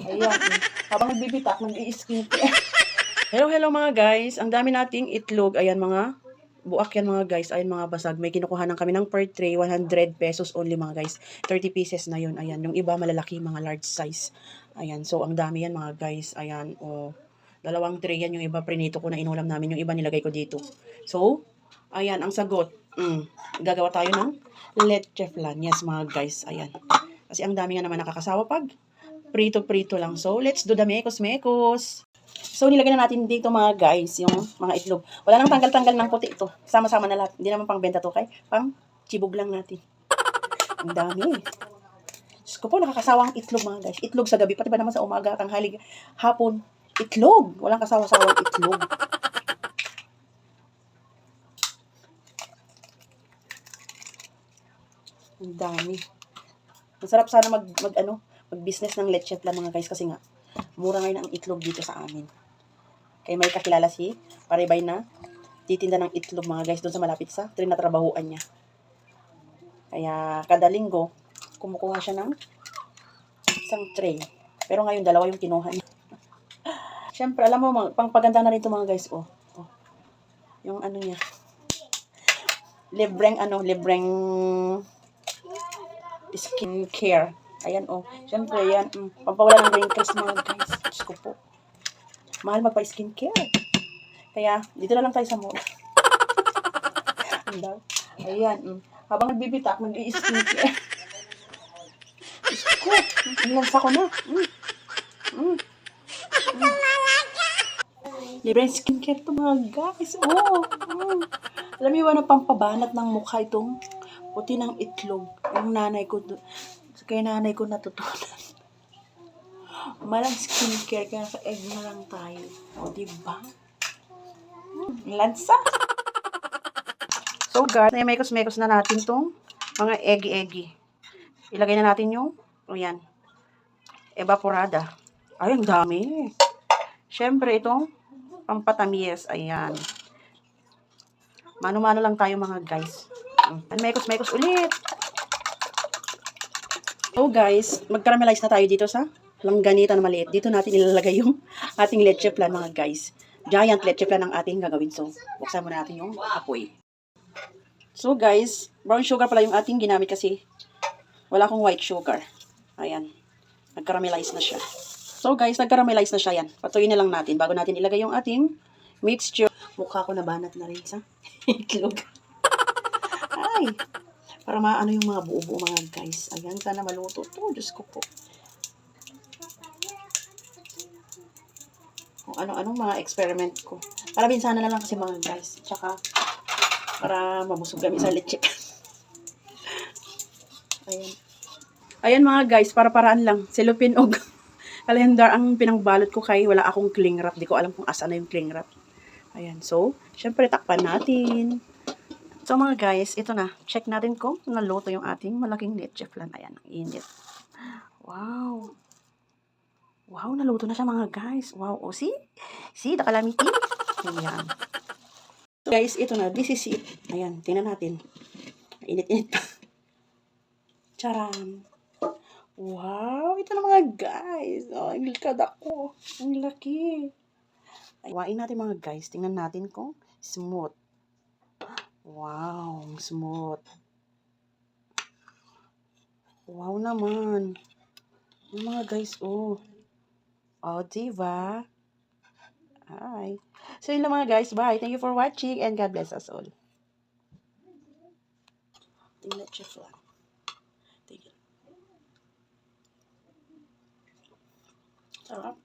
Ayan. Habang nagbibitak, nag-i-skincare. Hello mga guys. Ang dami nating itlog. Ayan mga buak yan mga guys. Ayan mga basag. May kinukuhanan kami ng per tray. 100 pesos only mga guys. 30 pieces na yun. Ayan. Yung iba malalaki, mga large size. Ayan. So ang dami yan mga guys. Ayan. O, dalawang tray yan. Yung iba prinito ko na inulam namin. Yung iba nilagay ko dito. So, ayan. Ang sagot. Gagawa tayo ng leche flan. Yes mga guys. Ayan. Kasi ang dami nga naman nakakasawa pag prito-prito lang. So, let's do the mekos-mekos. So, nilagay na natin dito mga guys, yung mga itlog. Wala nang tanggal-tanggal ng puti ito. Sama-sama na lahat. Hindi naman pang benta to kay pang chibog lang natin. Ang dami. Diyos ko po, nakakasawang itlog mga guys. Itlog sa gabi, pati ba naman sa umaga, tanghali, hapon. Itlog. Walang kasawa-sawang itlog. Ang dami. Masarap sana mag-business ng leche flan mga guys kasi nga, mura ngayon ang itlog dito sa amin. Kaya may kakilala si Paribay na titinda ng itlog mga guys doon sa malapit sa trinatrabahuan niya. Kaya kada linggo, kumukuha siya ng isang tray. Pero ngayon, dalawa yung kinuha niya. Siyempre, alam mo, pangpaganda na rin ito mga guys. Oh. Yung ano niya. Libreng skincare. Ayan oh. Siyempre, yan. Pampawala ng wrinkles mga guys. Diyos ko po. Mahal magpa-skincare. Kaya, dito na lang tayo sa mall. Ayan. Habang nagbibitak, nag-i-skincare. Diyos ko. Lansa ko na. Libre skincare to mga guys. Alam niyo ba na pampabanat ng mukha itong puti ng itlog. Yung nanay ko, kaya nanay ko natutunan. Malang skincare, kaya sa-egg na lang tayo. O, diba? Lansa. So, guys, mekos-mekos na natin tong mga eggy-eggy. Ilagay na natin yung, yan, evaporada. Ay, ang dami. Siyempre, itong pampatamis. Ayan. Mano-mano lang tayo mga guys. Mekos-mekos ulit. So, guys, mag-caramelize na tayo dito sa langganita na maliit. Dito natin ilalagay yung ating leche flan mga guys. Giant leche flan ang ating gagawin. So, buksan muna natin yung apoy. So guys, brown sugar pala yung ating ginamit kasi wala akong white sugar. Ayan. Nag-caramelize na siya. So guys, nag-caramelize na siya yan. Patuyin na lang natin bago natin ilagay yung ating mixture. Mukha ko nabanat na rin sa itlog. Ay. Para maano yung mga buo-buo mga guys. Ayan, sana maluto to. Diyos ko po. Kung ano-anong mga experiment ko. Para minsan na lang kasi mga guys. Tsaka, para mabusog kami sa leche. Ayan. Ayan mga guys, para-paraan lang. Cellophane og calendar ang pinangbalot ko kay wala akong cling wrap. Di ko alam kung asa na yung cling wrap. Ayan. So, syempre takpan natin. So mga guys, ito na. Check natin kung naluto yung ating malaking leche flan. Ayan, ang init. Wow. Wow, naluto na siya mga guys. Wow, oh, see? See, the calamity? Ayan. So guys, ito na. This is it. Ayan, tingnan natin. Init-init pa. Charan. Wow, ito na mga guys. Oh, ang likad ako. Ang laki. Iwain natin mga guys. Tingnan natin kung smooth. Wow, smooth. Wow naman. Yung mga guys, oh. Oh, diba? Hi. So, yun lang mga guys. Bye. Thank you for watching and God bless us all. Tingnan siya flan. Tingnan. Sarap.